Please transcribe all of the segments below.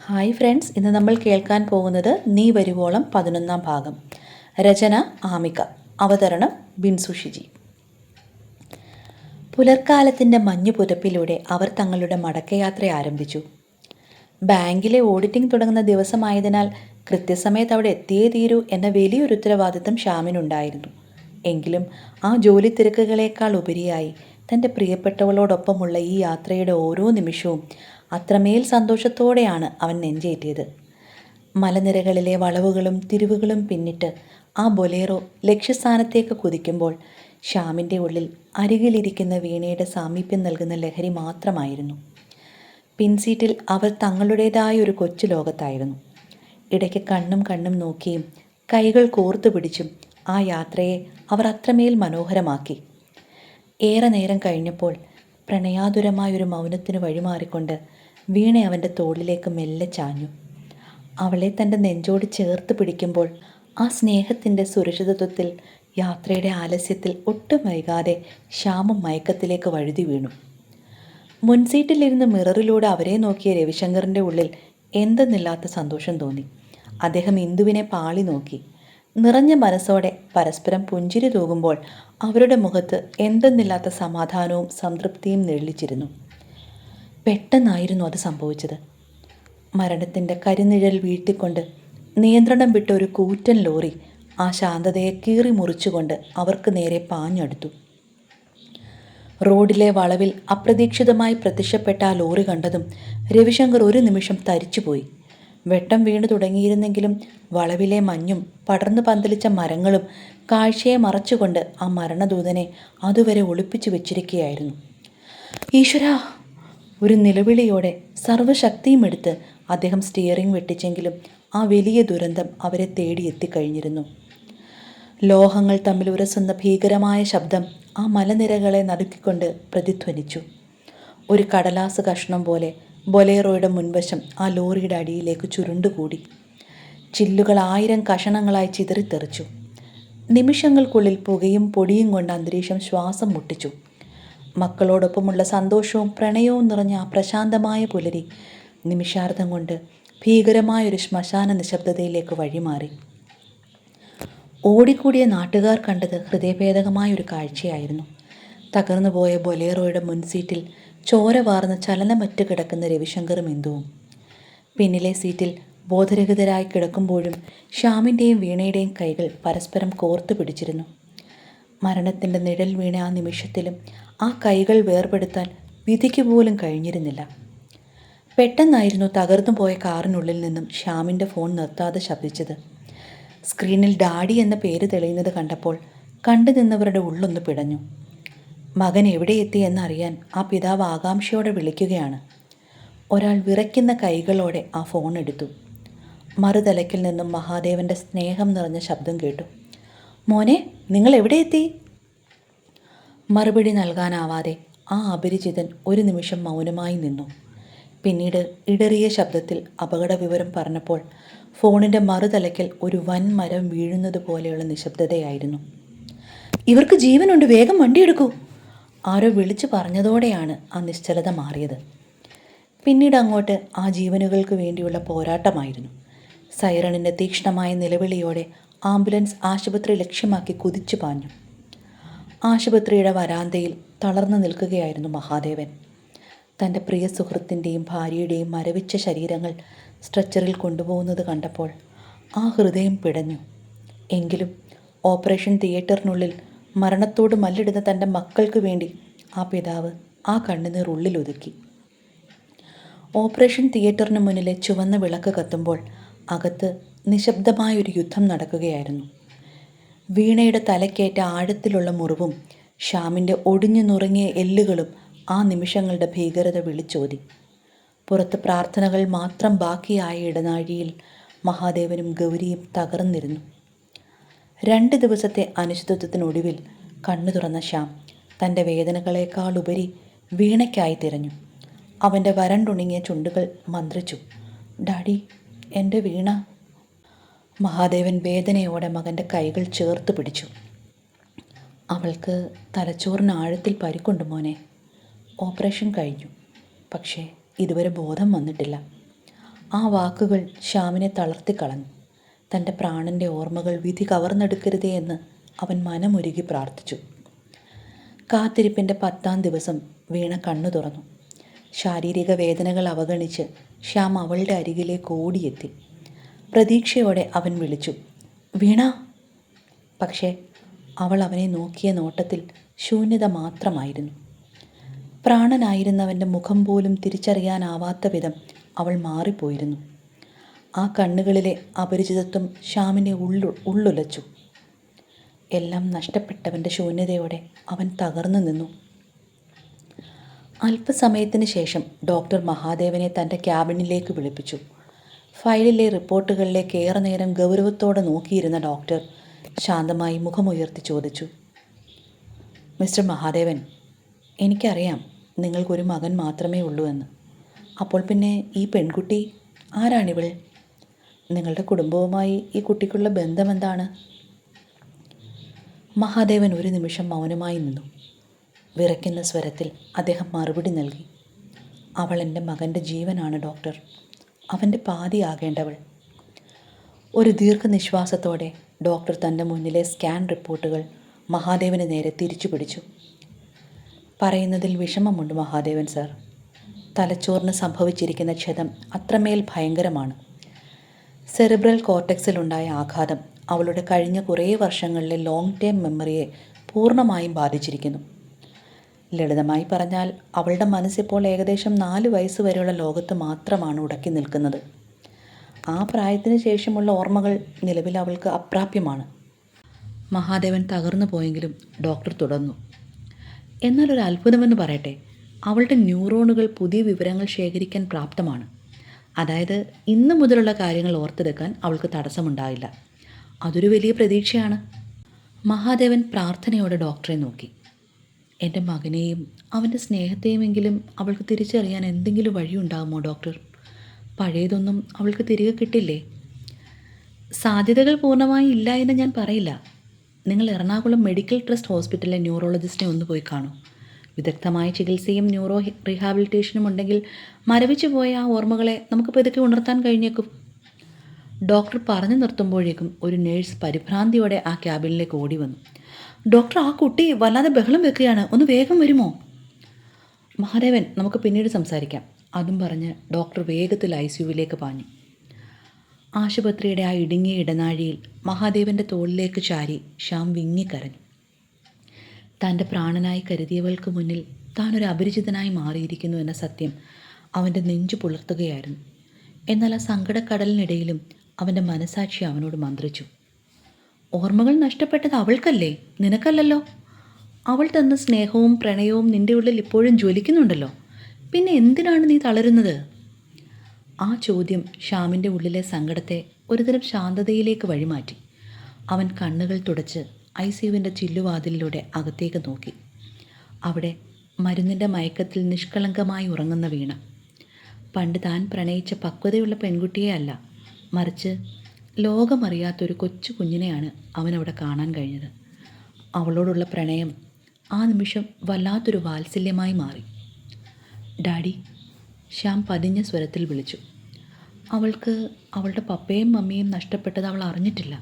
Hi friends, ഇന്ന് നമ്മൾ കേൾക്കാൻ പോകുന്നത് നീ വരുവോളം 11-ാം ഭാഗം. രചന ആമിക, അവതരണം ബിൻസു ഷിജി. പുലർക്കാലത്തിൻ്റെ മഞ്ഞു പുതപ്പിലൂടെ അവർ തങ്ങളുടെ മടക്കയാത്ര ആരംഭിച്ചു. ബാങ്കിലെ ഓഡിറ്റിംഗ് തുടങ്ങുന്ന ദിവസമായതിനാൽ കൃത്യസമയത്ത് അവിടെ എത്തിയേ തീരൂ എന്ന വലിയൊരു ഉത്തരവാദിത്തം ഷ്യാമിനുണ്ടായിരുന്നു. എങ്കിലും ആ ജോലി തിരക്കുകളേക്കാൾ ഉപരിയായി തൻ്റെ പ്രിയപ്പെട്ടവളോടൊപ്പമുള്ള ഈ യാത്രയുടെ ഓരോ നിമിഷവും അത്രമേൽ സന്തോഷത്തോടെയാണ് അവൻ നെഞ്ചേറ്റിയത്. മലനിരകളിലെ വളവുകളും തിരിവുകളും പിന്നിട്ട് ആ ബൊലേറോ ലക്ഷ്യസ്ഥാനത്തേക്ക് കുതിക്കുമ്പോൾ ഷ്യാമിൻ്റെ ഉള്ളിൽ അരികിലിരിക്കുന്ന വീണയുടെ സാമീപ്യം നൽകുന്ന ലഹരി മാത്രമായിരുന്നു. പിൻസീറ്റിൽ അവർ തങ്ങളുടേതായ ഒരു കൊച്ചു ലോകത്തായിരുന്നു. ഇടയ്ക്ക് കണ്ണും കണ്ണും നോക്കിയും കൈകൾ കോർത്തു പിടിച്ചും ആ യാത്രയെ അവർ അത്രമേൽ മനോഹരമാക്കി. ഏറെ നേരം കഴിഞ്ഞപ്പോൾ പ്രണയാതുരമായൊരു മൗനത്തിന് വഴിമാറിക്കൊണ്ട് വീണ അവൻ്റെ തോളിലേക്ക് മെല്ലെ ചാഞ്ഞു. അവളെ തൻ്റെ നെഞ്ചോട് ചേർത്ത് പിടിക്കുമ്പോൾ ആ സ്നേഹത്തിൻ്റെ സുരക്ഷിതത്വത്തിൽ യാത്രയുടെ ആലസ്യത്തിൽ ഒട്ടും വൈകാതെ ശ്യാമും മയക്കത്തിലേക്ക് വഴുതി വീണു. മുൻസീറ്റിലിരുന്ന് മിററിലൂടെ അവരെ നോക്കിയ രവിശങ്കറിൻ്റെ ഉള്ളിൽ എന്തെന്നില്ലാത്ത സന്തോഷം തോന്നി. അദ്ദേഹം ഇന്ദുവിനെ പാളി നോക്കി. നിറഞ്ഞ മനസ്സോടെ പരസ്പരം പുഞ്ചിരി തൂകുമ്പോൾ അവരുടെ മുഖത്ത് എന്തെന്നില്ലാത്ത സമാധാനവും സംതൃപ്തിയും നെളിച്ചിരുന്നു. പെട്ടെന്നായിരുന്നു അത് സംഭവിച്ചത്. മരണത്തിൻ്റെ കരിനിഴൽ വീഴ്ത്തിക്കൊണ്ട് നിയന്ത്രണം വിട്ട ഒരു കൂറ്റൻ ലോറി ആ ശാന്തതയെ കീറി മുറിച്ചുകൊണ്ട് അവർക്ക് നേരെ പാഞ്ഞടുത്തു. റോഡിലെ വളവിൽ അപ്രതീക്ഷിതമായി പ്രത്യക്ഷപ്പെട്ട ആ ലോറി കണ്ടതും രവിശങ്കർ ഒരു നിമിഷം തരിച്ചുപോയി. വെട്ടം വീണു തുടങ്ങിയിരുന്നെങ്കിലും വളവിലെ മഞ്ഞും പടർന്നു പന്തലിച്ച മരങ്ങളും കാഴ്ചയെ മറച്ചുകൊണ്ട് ആ മരണദൂതനെ അതുവരെ ഒളിപ്പിച്ചു വെച്ചിരിക്കുകയായിരുന്നു. ഈശ്വരാ! ഒരു നിലവിളിയോടെ സർവ്വശക്തിയും എടുത്ത് അദ്ദേഹം സ്റ്റിയറിംഗ് വെട്ടിച്ചെങ്കിലും ആ വലിയ ദുരന്തം അവരെ തേടി എത്തിക്കഴിഞ്ഞിരുന്നു. ലോഹങ്ങൾ തമ്മിൽ ഉരസുന്ന ഭീകരമായ ശബ്ദം ആ മലനിരകളെ നടുക്കിക്കൊണ്ട് പ്രതിധ്വനിച്ചു. ഒരു കടലാസ് കഷ്ണം പോലെ ബൊലേറോയുടെ മുൻവശം ആ ലോറിയുടെ അടിയിലേക്ക് ചുരുണ്ടുകൂടി. ചില്ലുകൾ 1000 കഷണങ്ങളായി ചിതറിത്തെറിച്ചു. നിമിഷങ്ങൾക്കുള്ളിൽ പുകയും പൊടിയും കൊണ്ട് അന്തരീക്ഷം ശ്വാസം മുട്ടിച്ചു. മക്കളോടൊപ്പമുള്ള സന്തോഷവും പ്രണയവും നിറഞ്ഞ ആ പ്രശാന്തമായ പുലരി നിമിഷാർദ്ധം കൊണ്ട് ഭീകരമായൊരു ശ്മശാന നിശബ്ദതയിലേക്ക് വഴിമാറി. ഓടിക്കൂടിയ നാട്ടുകാർ കണ്ടത് ഹൃദയഭേദകമായൊരു കാഴ്ചയായിരുന്നു. തകർന്നുപോയ ബൊലേറോയുടെ മുൻസീറ്റിൽ ചോര വാർന്ന് ചലനമറ്റ് കിടക്കുന്ന രവിശങ്കറും ഇന്ദുവും. പിന്നിലെ സീറ്റിൽ ബോധരഹിതരായി കിടക്കുമ്പോഴും ശ്യാമിൻ്റെയും വീണയുടെയും കൈകൾ പരസ്പരം കോർത്തു പിടിച്ചിരുന്നു. മരണത്തിൻ്റെ നിഴൽ വീണ ആ നിമിഷത്തിലും ആ കൈകൾ വേർപെടുത്താൻ വിധിക്ക് പോലും കഴിഞ്ഞിരുന്നില്ല. പെട്ടെന്നായിരുന്നു തകർന്നു പോയ കാറിനുള്ളിൽ നിന്നും ശ്യാമിൻ്റെ ഫോൺ നിർത്താതെ ശബ്ദിച്ചത്. സ്ക്രീനിൽ ഡാഡി എന്ന പേര് തെളിയുന്നത് കണ്ടപ്പോൾ കണ്ടു നിന്നവരുടെ ഉള്ളൊന്ന് പിടഞ്ഞു. മകൻ എവിടെ എത്തി എന്നറിയാൻ ആ പിതാവ് ആകാംക്ഷയോടെ വിളിക്കുകയാണ്. ഒരാൾ വിറയ്ക്കുന്ന കൈകളോടെ ആ ഫോൺ എടുത്തു. മറുതലയ്ക്കിൽ നിന്നും മഹാദേവൻ്റെ സ്നേഹം നിറഞ്ഞ ശബ്ദം കേട്ടു. മോനെ, നിങ്ങൾ എവിടെ എത്തി? മറുപടി നൽകാനാവാതെ ആ അപരിചിതൻ ഒരു നിമിഷം മൗനമായി നിന്നു. പിന്നീട് ഇടറിയ ശബ്ദത്തിൽ അപകട വിവരം പറഞ്ഞപ്പോൾ ഫോണിൻ്റെ മറുതലയ്ക്കൽ ഒരു വൻ മരം വീഴുന്നത് പോലെയുള്ള നിശബ്ദതയായിരുന്നു. ഇവർക്ക് ജീവനുണ്ട്, വേഗം വണ്ടിയെടുക്കൂ! ആരോ വിളിച്ചു പറഞ്ഞതോടെയാണ് ആ നിശ്ചലത മാറിയത്. പിന്നീട് അങ്ങോട്ട് ആ ജീവനുകൾക്ക് വേണ്ടിയുള്ള പോരാട്ടമായിരുന്നു. സൈറണിൻ്റെ തീക്ഷ്ണമായ നിലവിളിയോടെ ആംബുലൻസ് ആശുപത്രി ലക്ഷ്യമാക്കി കുതിച്ചു പാഞ്ഞു. ആശുപത്രിയുടെ വരാന്തയിൽ തളർന്നു നിൽക്കുകയായിരുന്നു മഹാദേവൻ. തൻ്റെ പ്രിയ സുഹൃത്തിൻ്റെയും ഭാര്യയുടെയും മരവിച്ച ശരീരങ്ങൾ സ്ട്രെച്ചറിൽ കൊണ്ടുപോകുന്നത് കണ്ടപ്പോൾ ആ ഹൃദയം പിടഞ്ഞു. എങ്കിലും ഓപ്പറേഷൻ തിയേറ്ററിനുള്ളിൽ മരണത്തോട് മല്ലിടുന്ന തൻ്റെ മക്കൾക്ക് വേണ്ടി ആ പിതാവ് ആ കണ്ണുനീർ ഉള്ളിലൊതുക്കി. ഓപ്പറേഷൻ തിയേറ്ററിന് മുന്നിലെ ചുവന്ന വിളക്ക് കത്തുമ്പോൾ അകത്ത് നിശബ്ദമായൊരു യുദ്ധം നടക്കുകയായിരുന്നു. വീണയുടെ തലക്കേറ്റ ആഴത്തിലുള്ള മുറിവും ശ്യാമിൻ്റെ ഒടിഞ്ഞു നുറുങ്ങിയ എല്ലുകളും ആ നിമിഷങ്ങളുടെ ഭീകരത വിളിച്ചോതി. പുറത്ത് പ്രാർത്ഥനകൾ മാത്രം ബാക്കിയായ ഇടനാഴിയിൽ മഹാദേവനും ഗൗരിയും തകർന്നിരുന്നു. 2 ദിവസത്തെ അനിശ്ചിതത്വത്തിനൊടുവിൽ കണ്ണു തുറന്ന ശ്യാം തൻ്റെ വേദനകളേക്കാളുപരി വീണയ്ക്കായി തിരഞ്ഞു. അവൻ്റെ വരണ്ടുണങ്ങിയ ചുണ്ടുകൾ മന്ത്രിച്ചു. ഡാഡി, എൻ്റെ വീണ. മഹാദേവൻ വേദനയോടെ മകൻ്റെ കൈകൾ ചേർത്ത് പിടിച്ചു. അവൾക്ക് തലച്ചോറിന് ആഴത്തിൽ പരിക്കുണ്ട് മോനെ. ഓപ്പറേഷൻ കഴിഞ്ഞു, പക്ഷേ ഇതുവരെ ബോധം വന്നിട്ടില്ല. ആ വാക്കുകൾ ശ്യാമിനെ തളർത്തിക്കളഞ്ഞു. തൻ്റെ പ്രാണൻ്റെ ഓർമ്മകൾ വിധി കവർന്നെടുക്കരുതേ എന്ന് അവൻ മനമുരുകി പ്രാർത്ഥിച്ചു. കാത്തിരിപ്പിൻ്റെ 10-ാം ദിവസം വീണ കണ്ണു തുറന്നു. ശാരീരിക വേദനകൾ അവഗണിച്ച് ശ്യാം അവളുടെ അരികിലേക്ക് ഓടിയെത്തി. പ്രതീക്ഷയോടെ അവൻ വിളിച്ചു, വീണ. പക്ഷേ അവൾ അവനെ നോക്കിയ നോട്ടത്തിൽ ശൂന്യത മാത്രമായിരുന്നു. പ്രാണനായിരുന്നവൻ്റെ മുഖം പോലും തിരിച്ചറിയാനാവാത്ത വിധം അവൾ മാറിപ്പോയിരുന്നു. ആ കണ്ണുകളിലെ അപരിചിതത്വം ശ്യാമിനെ ഉള്ളുലച്ചു. എല്ലാം നഷ്ടപ്പെട്ടവൻ്റെ ശൂന്യതയോടെ അവൻ തകർന്നു നിന്നു. അല്പസമയത്തിന് ശേഷം ഡോക്ടർ മഹാദേവനെ തൻ്റെ ക്യാബിനിലേക്ക് വിളിപ്പിച്ചു. ഫയലിലെ റിപ്പോർട്ടുകളിലേക്ക് ഏറെ നേരം ഗൗരവത്തോടെ നോക്കിയിരുന്ന ഡോക്ടർ ശാന്തമായി മുഖമുയർത്തി ചോദിച്ചു, മിസ്റ്റർ മഹാദേവൻ, എനിക്കറിയാം നിങ്ങൾക്കൊരു മകൻ മാത്രമേ ഉള്ളൂ എന്ന്. അപ്പോൾ പിന്നെ ഈ പെൺകുട്ടി ആരാണിവൾ? നിങ്ങളുടെ കുടുംബവുമായി ഈ കുട്ടിക്കുള്ള ബന്ധമെന്താണ്? മഹാദേവൻ ഒരു നിമിഷം മൗനമായി നിന്നു. വിറയ്ക്കുന്ന സ്വരത്തിൽ അദ്ദേഹം മറുപടി നൽകി, അവൾ എൻ്റെ മകൻ്റെ ജീവനാണ് ഡോക്ടർ, അവൻ്റെ പാതിയാകേണ്ടവൾ. ഒരു ദീർഘനിശ്വാസത്തോടെ ഡോക്ടർ തൻ്റെ മുന്നിലെ സ്കാൻ റിപ്പോർട്ടുകൾ മഹാദേവന് നേരെ തിരിച്ചു പിടിച്ചു. പറയുന്നതിൽ വിഷമമുണ്ട് മഹാദേവൻ സാർ. തലച്ചോറിന് സംഭവിച്ചിരിക്കുന്ന ക്ഷതം അത്രമേൽ ഭയങ്കരമാണ്. സെറിബ്രൽ കോർട്ടെക്സിലുണ്ടായ ആഘാതം അവളുടെ കഴിഞ്ഞ കുറേ വർഷങ്ങളിലെ ലോങ് ടേം മെമ്മറിയെ പൂർണ്ണമായും ബാധിച്ചിരിക്കുന്നു. ലളിതമായി പറഞ്ഞാൽ അവളുടെ മനസ്സിപ്പോൾ ഏകദേശം 4 വയസ്സ് വരെയുള്ള ലോകത്ത് മാത്രമാണ് ഉടക്കി നിൽക്കുന്നത്. ആ പ്രായത്തിന് ശേഷമുള്ള ഓർമ്മകൾ നിലവിൽ അവൾക്ക് അപ്രാപ്യമാണ്. മഹാദേവൻ തകർന്നു പോയെങ്കിലും ഡോക്ടർ തുടർന്നു, എന്നാൽ ഒരു അത്ഭുതമെന്ന് പറയട്ടെ, അവളുടെ ന്യൂറോണുകൾ പുതിയ വിവരങ്ങൾ ശേഖരിക്കാൻ പ്രാപ്തമാണ്. അതായത് ഇന്ന് മുതലുള്ള കാര്യങ്ങൾ ഓർത്തെടുക്കാൻ അവൾക്ക് തടസ്സമുണ്ടായില്ല. അതൊരു വലിയ പ്രതീക്ഷയാണ്. മഹാദേവൻ പ്രാർത്ഥനയോടെ ഡോക്ടറെ നോക്കി. എൻ്റെ മകനെയും അവൻ്റെ സ്നേഹത്തെയുമെങ്കിലും അവൾക്ക് തിരിച്ചറിയാൻ എന്തെങ്കിലും വഴിയുണ്ടാകുമോ ഡോക്ടർ? പഴയതൊന്നും അവൾക്ക് തിരികെ കിട്ടില്ലേ? സാധ്യതകൾ പൂർണ്ണമായി ഇല്ല എന്ന് ഞാൻ പറയില്ല. നിങ്ങൾ എറണാകുളം മെഡിക്കൽ ട്രസ്റ്റ് ഹോസ്പിറ്റലിലെ ന്യൂറോളജിസ്റ്റിനെ ഒന്ന് പോയി കാണൂ. വിദഗ്ധമായ ചികിത്സയും ന്യൂറോ റീഹാബിലിറ്റേഷനും ഉണ്ടെങ്കിൽ മരവിച്ചു പോയ ആ ഓർമ്മകളെ നമുക്ക് പതുക്കെ ഉണർത്താൻ കഴിഞ്ഞേക്കും. ഡോക്ടർ പറഞ്ഞു നിർത്തുമ്പോഴേക്കും ഒരു നേഴ്സ് പരിഭ്രാന്തിയോടെ ആ ക്യാബിനിലേക്ക് ഓടി വന്നു. ഡോക്ടർ, ആ കുട്ടി വല്ലാതെ ബഹളം വെക്കുകയാണ്, ഒന്ന് വേഗം വരുമോ? മഹാദേവൻ, നമുക്ക് പിന്നീട് സംസാരിക്കാം. അതും പറഞ്ഞ് ഡോക്ടർ വേഗത്തിൽ ICUവിലേക്ക് പാഞ്ഞു. ആശുപത്രിയുടെ ആ ഇടുങ്ങിയ ഇടനാഴിയിൽ മഹാദേവൻ്റെ തോളിലേക്ക് ചാരി ശ്യാം വിങ്ങിക്കരഞ്ഞു. തൻ്റെ പ്രാണനായി കരുതിയവൾക്ക് മുന്നിൽ താനൊരു അപരിചിതനായി മാറിയിരിക്കുന്നു എന്ന സത്യം അവൻ്റെ നെഞ്ചു പുലർത്തുകയായിരുന്നു. എന്നാൽ ആ സങ്കടക്കടലിനിടയിലും അവൻ്റെ മനസാക്ഷി അവനോട് മന്ത്രിച്ചു, ഓർമ്മകൾ നഷ്ടപ്പെട്ടത് അവൾക്കല്ലേ, നിനക്കല്ലല്ലോ. അവൾ തന്ന സ്നേഹവും പ്രണയവും നിൻ്റെ ഉള്ളിൽ ഇപ്പോഴും ജ്വലിക്കുന്നുണ്ടല്ലോ. പിന്നെ എന്തിനാണ് നീ തളരുന്നത്? ആ ചോദ്യം ശ്യാമിൻ്റെ ഉള്ളിലെ സങ്കടത്തെ ഒരുതരം ശാന്തതയിലേക്ക് വഴിമാറ്റി. അവൻ കണ്ണുകൾ തുടച്ച് ICUവിൻ്റെ ചില്ലുവാതിലിലൂടെ അകത്തേക്ക് നോക്കി. അവിടെ മരുന്നിൻ്റെ മയക്കത്തിൽ നിഷ്കളങ്കമായി ഉറങ്ങുന്ന വീണ. പണ്ട് താൻ പ്രണയിച്ച പക്വതയുള്ള പെൺകുട്ടിയെ അല്ല, മറിച്ച് ലോകമറിയാത്തൊരു കൊച്ചു കുഞ്ഞിനെയാണ് അവനവിടെ കാണാൻ കഴിഞ്ഞത്. അവളോടുള്ള പ്രണയം ആ നിമിഷം വല്ലാത്തൊരു വാത്സല്യമായി മാറി. ഡാഡി, ശ്യാം പതിഞ്ഞ സ്വരത്തിൽ വിളിച്ചു. അവൾക്ക് അവളുടെ പപ്പയും മമ്മിയും നഷ്ടപ്പെട്ടത് അവൾ അറിഞ്ഞിട്ടില്ല.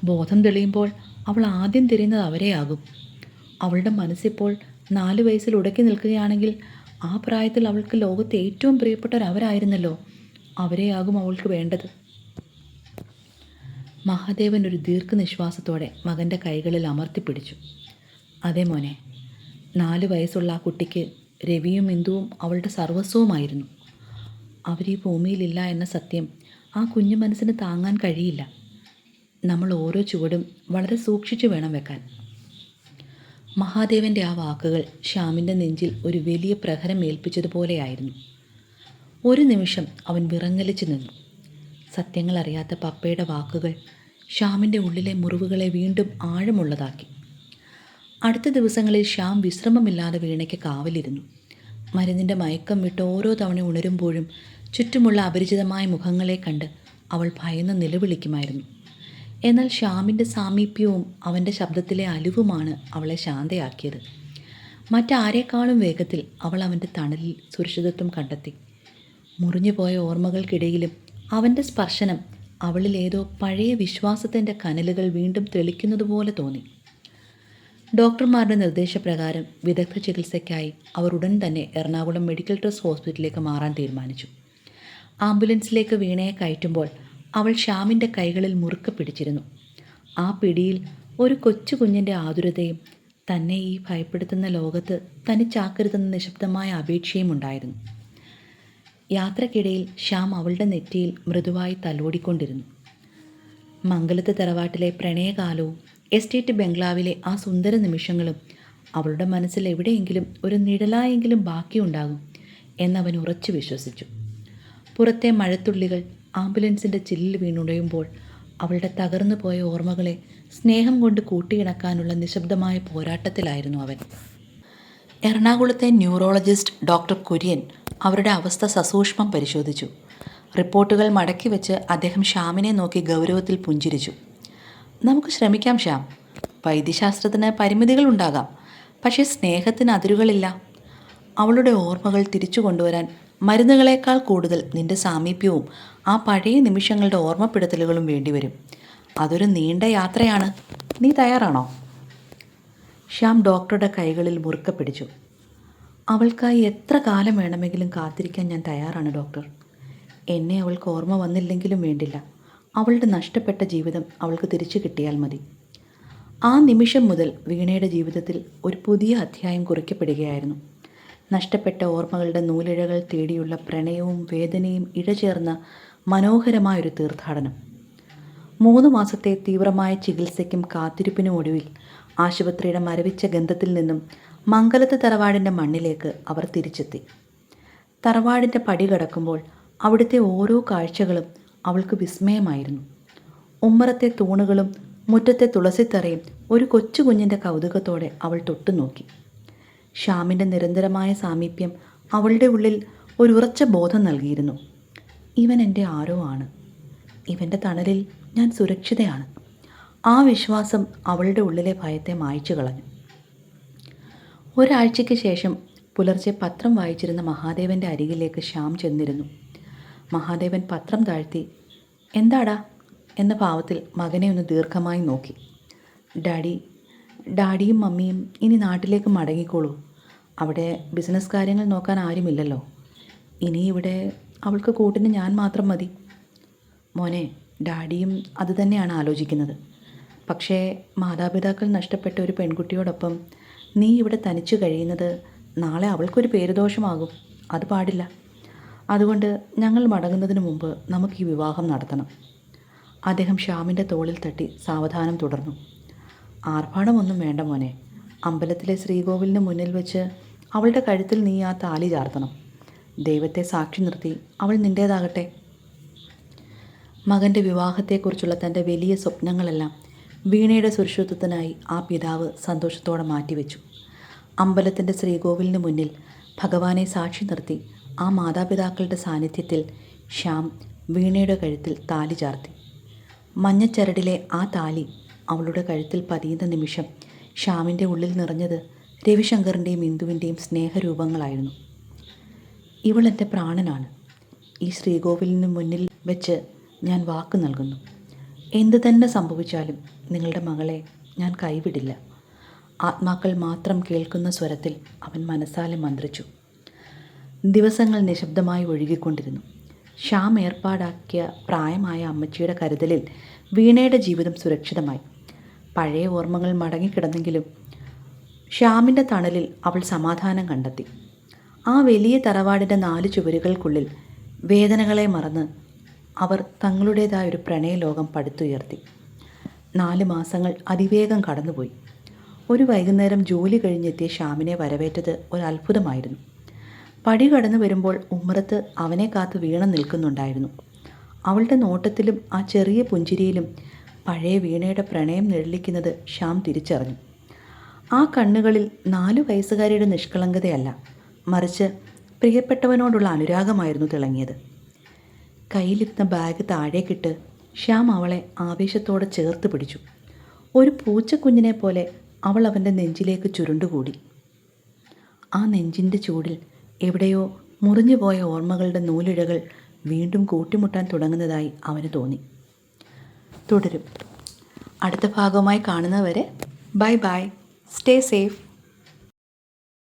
ബോധം തെളിയുമ്പോൾ അവൾ ആദ്യം തിരിയുന്നത് അവരെയാകും. അവളുടെ മനസ്സിപ്പോൾ 4 വയസ്സിൽ ഉടക്കി നിൽക്കുകയാണെങ്കിൽ ആ പ്രായത്തിൽ അവൾക്ക് ലോകത്തെ ഏറ്റവും പ്രിയപ്പെട്ടവരവരായിരുന്നല്ലോ. അവരെയാകും അവൾക്ക് വേണ്ടത്. മഹാദേവൻ ഒരു ദീർഘനിശ്വാസത്തോടെ മകൻ്റെ കൈകളിൽ അമർത്തിപ്പിടിച്ചു. അതേ മോനെ, 4 വയസ്സുള്ള ആ കുട്ടിക്ക് രവിയും ഇന്ദുവും അവളുടെ സർവസ്വവുമായിരുന്നു. അവരീ ഭൂമിയിലില്ല എന്ന സത്യം ആ കുഞ്ഞു മനസ്സിന് താങ്ങാൻ കഴിയില്ല. നമ്മൾ ഓരോ ചുവടും വളരെ സൂക്ഷിച്ചു വേണം വെക്കാൻ. മഹാദേവൻ്റെ ആ വാക്കുകൾ ശ്യാമിൻ്റെ നെഞ്ചിൽ ഒരു വലിയ പ്രഹരം ഏൽപ്പിച്ചതുപോലെയായിരുന്നു. ഒരു നിമിഷം അവൻ വിറങ്ങലിച്ചു നിന്നു. സത്യങ്ങൾ അറിയാത്ത പപ്പയുടെ വാക്കുകൾ ശ്യാമിൻ്റെ ഉള്ളിലെ മുറിവുകളെ വീണ്ടും ആഴമുള്ളതാക്കി. അടുത്ത ദിവസങ്ങളിൽ ശ്യാം വിശ്രമമില്ലാതെ വീണയ്ക്ക് കാവലിരുന്നു. മരുന്നിൻ്റെ മയക്കം വിട്ട് ഓരോ തവണ ഉണരുമ്പോഴും ചുറ്റുമുള്ള അപരിചിതമായ മുഖങ്ങളെ കണ്ട് അവൾ ഭയന്ന് നിലവിളിക്കുമായിരുന്നു. എന്നാൽ ശ്യാമിൻ്റെ സാമീപ്യവും അവൻ്റെ ശബ്ദത്തിലെ അലിവുമാണ് അവളെ ശാന്തയാക്കിയത്. മറ്റാരേക്കാളും വേഗത്തിൽ അവൾ അവൻ്റെ തണലിൽ സുരക്ഷിതത്വം കണ്ടെത്തി. മുറിഞ്ഞുപോയ ഓർമ്മകൾക്കിടയിലും അവൻ്റെ സ്പർശനം അവളിൽ ഏതോ പഴയ വിശ്വാസത്തിൻ്റെ കനലുകൾ വീണ്ടും തെളിക്കുന്നതുപോലെ തോന്നി. ഡോക്ടർമാരുടെ നിർദ്ദേശപ്രകാരം വിദഗ്ധ ചികിത്സയ്ക്കായി അവർ ഉടൻ തന്നെ എറണാകുളം മെഡിക്കൽ ട്രസ്റ്റ് ഹോസ്പിറ്റലിലേക്ക് മാറാൻ തീരുമാനിച്ചു. ആംബുലൻസിലേക്ക് വീണയെ കയറ്റുമ്പോൾ അവൾ ശ്യാമിൻ്റെ കൈകളിൽ മുറുക്കെ പിടിച്ചിരുന്നു. ആ പിടിയിൽ ഒരു കൊച്ചു കുഞ്ഞിൻ്റെ ആതുരതയും തന്നെ ഈ ഭയപ്പെടുത്തുന്ന ലോകത്ത് തനിച്ചാക്കരുതെന്ന നിശബ്ദമായ അപേക്ഷയും ഉണ്ടായിരുന്നു. യാത്രക്കിടയിൽ ശ്യാം അവളുടെ നെറ്റിയിൽ മൃദുവായി തലോടിക്കൊണ്ടിരുന്നു. മംഗലത്ത് തറവാട്ടിലെ പ്രണയകാലവും എസ്റ്റേറ്റ് ബംഗ്ലാവിലെ ആ സുന്ദര നിമിഷങ്ങളും അവളുടെ മനസ്സിൽ എവിടെയെങ്കിലും ഒരു നിഴലായെങ്കിലും ബാക്കിയുണ്ടാകും എന്നവൻ ഉറച്ചു വിശ്വസിച്ചു. പുറത്തെ മഴത്തുള്ളികൾ ആംബുലൻസിൻ്റെ ചില്ലിൽ വീണുടയുമ്പോൾ അവളുടെ തകർന്നു പോയ ഓർമ്മകളെ സ്നേഹം കൊണ്ട് കൂട്ടിയിണക്കാനുള്ള നിശബ്ദമായ പോരാട്ടത്തിലായിരുന്നു അവൻ. എറണാകുളത്തെ ന്യൂറോളജിസ്റ്റ് ഡോക്ടർ കുര്യൻ അവരുടെ അവസ്ഥ സസൂക്ഷ്മം പരിശോധിച്ചു. റിപ്പോർട്ടുകൾ മടക്കി വെച്ച് അദ്ദേഹം ശ്യാമിനെ നോക്കി ഗൗരവത്തിൽ പുഞ്ചിരിച്ചു. നമുക്ക് ശ്രമിക്കാം ശ്യാം. വൈദ്യശാസ്ത്രത്തിന് പരിമിതികളുണ്ടാകാം, പക്ഷേ സ്നേഹത്തിന് അതിരുകളില്ല. അവളുടെ ഓർമ്മകൾ തിരിച്ചു കൊണ്ടുവരാൻ മരുന്നുകളേക്കാൾ കൂടുതൽ നിന്റെ സാമീപ്യവും ആ പഴയ നിമിഷങ്ങളുടെ ഓർമ്മപ്പെടുത്തലുകളും വേണ്ടിവരും. അതൊരു നീണ്ട യാത്രയാണ്. നീ തയ്യാറാണോ? ശ്യാം ഡോക്ടറുടെ കൈകളിൽ മുറുക്കെ പിടിച്ചു. അവൾക്കായി എത്ര കാലം വേണമെങ്കിലും കാത്തിരിക്കാൻ ഞാൻ തയ്യാറാണ് ഡോക്ടർ. എന്നെ അവൾക്ക് ഓർമ്മ വന്നില്ലെങ്കിലും വേണ്ടില്ല. അവളുടെ നഷ്ടപ്പെട്ട ജീവിതം അവൾക്ക് തിരിച്ചു കിട്ടിയാൽ മതി. ആ നിമിഷം മുതൽ വീണയുടെ ജീവിതത്തിൽ ഒരു പുതിയ അധ്യായം കുറിക്കപ്പെടുകയായിരുന്നു. നഷ്ടപ്പെട്ട ഓർമ്മകളുടെ നൂലിഴകൾ തേടിയുള്ള പ്രണയവും വേദനയും ഇഴചേർന്ന മനോഹരമായൊരു തീർത്ഥാടനം. 3 മാസത്തെ തീവ്രമായ ചികിത്സയ്ക്കും കാത്തിരിപ്പിനും ഒടുവിൽ ആശുപത്രിയുടെ മരവിച്ച ഗന്ധത്തിൽ നിന്നും മംഗലത്ത് തറവാടിൻ്റെ മണ്ണിലേക്ക് അവർ തിരിച്ചെത്തി. തറവാടിൻ്റെ പടി കടക്കുമ്പോൾ അവിടുത്തെ ഓരോ കാഴ്ചകളും അവൾക്ക് വിസ്മയമായിരുന്നു. ഉമ്മറത്തെ തൂണുകളും മുറ്റത്തെ തുളസിത്തറയും ഒരു കൊച്ചു കുഞ്ഞിൻ്റെ കൗതുകത്തോടെ അവൾ തൊട്ടുനോക്കി. ശ്യാമിൻ്റെ നിരന്തരമായ സാമീപ്യം അവളുടെ ഉള്ളിൽ ഒരു ഉറച്ച ബോധം നൽകിയിരുന്നു. ഇവൻ എൻ്റെ ആരോ ആണ്. ഇവൻ്റെ തണലിൽ ഞാൻ സുരക്ഷിതയാണ്. ആ വിശ്വാസം അവളുടെ ഉള്ളിലെ ഭയത്തെ മായ്ച്ചു കളഞ്ഞു. ഒരാഴ്ചയ്ക്ക് ശേഷം പുലർച്ചെ പത്രം വായിച്ചിരുന്ന മഹാദേവൻ്റെ അരികിലേക്ക് ശ്യാം ചെന്നിരുന്നു. മഹാദേവൻ പത്രം താഴ്ത്തി എന്താടാ എന്ന ഭാവത്തിൽ മകനെ ഒന്ന് ദീർഘമായി നോക്കി. ഡാഡിയും മമ്മിയും ഇനി നാട്ടിലേക്ക് മടങ്ങിക്കോളൂ. അവിടെ ബിസിനസ് കാര്യങ്ങൾ നോക്കാൻ ആരുമില്ലല്ലോ. ഇനി ഇവിടെ അവൾക്ക് കൂട്ടിന് ഞാൻ മാത്രം മതി. മോനെ, ഡാഡിയും അതുതന്നെയാണ് ആലോചിക്കുന്നത്. പക്ഷേ മാതാപിതാക്കൾ നഷ്ടപ്പെട്ട ഒരു പെൺകുട്ടിയോടൊപ്പം നീ ഇവിടെ തനിച്ചു കഴിയുന്നത് നാളെ അവൾക്കൊരു പേരുദോഷമാകും. അത് പാടില്ല. അതുകൊണ്ട് ഞങ്ങൾ മടങ്ങുന്നതിന് മുമ്പ് നമുക്ക് ഈ വിവാഹം നടത്തണം. അദ്ദേഹം ശ്യാമിൻ്റെ തോളിൽ തട്ടി സാവധാനം തുടർന്നു. ആർഭാടമൊന്നും വേണ്ട മോനെ. അമ്പലത്തിലെ ശ്രീകോവിലിന് മുന്നിൽ വെച്ച് അവളുടെ കഴുത്തിൽ നീ ആ താലി ചാർത്തണം. ദൈവത്തെ സാക്ഷി നിർത്തി അവൾ നിൻ്റേതാകട്ടെ. മകൻ്റെ വിവാഹത്തെക്കുറിച്ചുള്ള തൻ്റെ വലിയ സ്വപ്നങ്ങളെല്ലാം വീണയുടെ സുരക്ഷിതത്വത്തിനായി ആ പിതാവ് സന്തോഷത്തോടെ മാറ്റിവെച്ചു. അമ്പലത്തിൻ്റെ ശ്രീകോവിലിന് മുന്നിൽ ഭഗവാനെ സാക്ഷി നിർത്തി ആ മാതാപിതാക്കളുടെ സാന്നിധ്യത്തിൽ ശ്യാം വീണയുടെ കഴുത്തിൽ താലി ചാർത്തി. മഞ്ഞച്ചരടിലെ ആ താലി അവളുടെ കഴുത്തിൽ പതിയുന്ന നിമിഷം ശ്യാമിൻ്റെ ഉള്ളിൽ നിറഞ്ഞത് രവിശങ്കറിൻ്റെയും ഇന്ദുവിൻ്റെയും സ്നേഹരൂപങ്ങളായിരുന്നു. ഇവൾ എൻ്റെ പ്രാണനാണ്. ഈ ശ്രീകോവിലിന് മുന്നിൽ വെച്ച് ഞാൻ വാക്ക് നൽകുന്നു. എന്തു തന്നെ സംഭവിച്ചാലും നിങ്ങളുടെ മകളെ ഞാൻ കൈവിടില്ല. ആത്മാക്കൾ മാത്രം കേൾക്കുന്ന സ്വരത്തിൽ അവൻ മനസ്സാലെ മന്ത്രിച്ചു. ദിവസങ്ങൾ നിശബ്ദമായി ഒഴുകിക്കൊണ്ടിരുന്നു. ശ്യാം ഏർപ്പാടാക്കിയ പ്രായമായ അമ്മച്ചിയുടെ കരുതലിൽ വീണയുടെ ജീവിതം സുരക്ഷിതമായി. പഴയ ഓർമ്മകൾ മടങ്ങിക്കിടന്നെങ്കിലും ശ്യാമിൻ്റെ തണലിൽ അവൾ സമാധാനം കണ്ടെത്തി. ആ വലിയ തറവാടിൻ്റെ 4 ചുവരുകൾക്കുള്ളിൽ വേദനകളെ മറന്ന് അവർ തങ്ങളുടേതായൊരു പ്രണയലോകം പടുത്തുയർത്തി. 4 മാസങ്ങൾ അതിവേഗം കടന്നുപോയി. ഒരു വൈകുന്നേരം ജോലി കഴിഞ്ഞെത്തിയ ശ്യാമിനെ വരവേറ്റത് ഒരു അത്ഭുതമായിരുന്നു. പടി കടന്നു വരുമ്പോൾ ഉമ്മറത്ത് അവനെ കാത്ത് വീണ നിൽക്കുന്നുണ്ടായിരുന്നു. അവളുടെ നോട്ടത്തിലും ആ ചെറിയ പുഞ്ചിരിയിലും പഴയ വീണയുടെ പ്രണയം നിഴലിക്കുന്നത് ശ്യാം തിരിച്ചറിഞ്ഞു. ആ കണ്ണുകളിൽ 4 വയസ്സുകാരിയുടെ നിഷ്കളങ്കതയല്ല, മറിച്ച് പ്രിയപ്പെട്ടവനോടുള്ള അനുരാഗമായിരുന്നു തിളങ്ങിയത്. കയ്യിലിരുന്ന ബാഗ് താഴേക്കിട്ട് ശ്യാം അവളെ ആവേശത്തോടെ ചേർത്ത് പിടിച്ചു. ഒരു പൂച്ചക്കുഞ്ഞിനെ പോലെ അവൾ അവൻ്റെ നെഞ്ചിലേക്ക് ചുരുണ്ടുകൂടി. ആ നെഞ്ചിൻ്റെ ചൂടിൽ എവിടെയോ മുറിഞ്ഞുപോയ ഓർമ്മകളുടെ നൂലിഴകൾ വീണ്ടും കൂട്ടിമുട്ടാൻ തുടങ്ങുന്നതായി അവന് തോന്നി. തുടരും. അടുത്ത ഭാഗവുമായി കാണുന്നവരെ ബൈ ബൈ. Stay safe.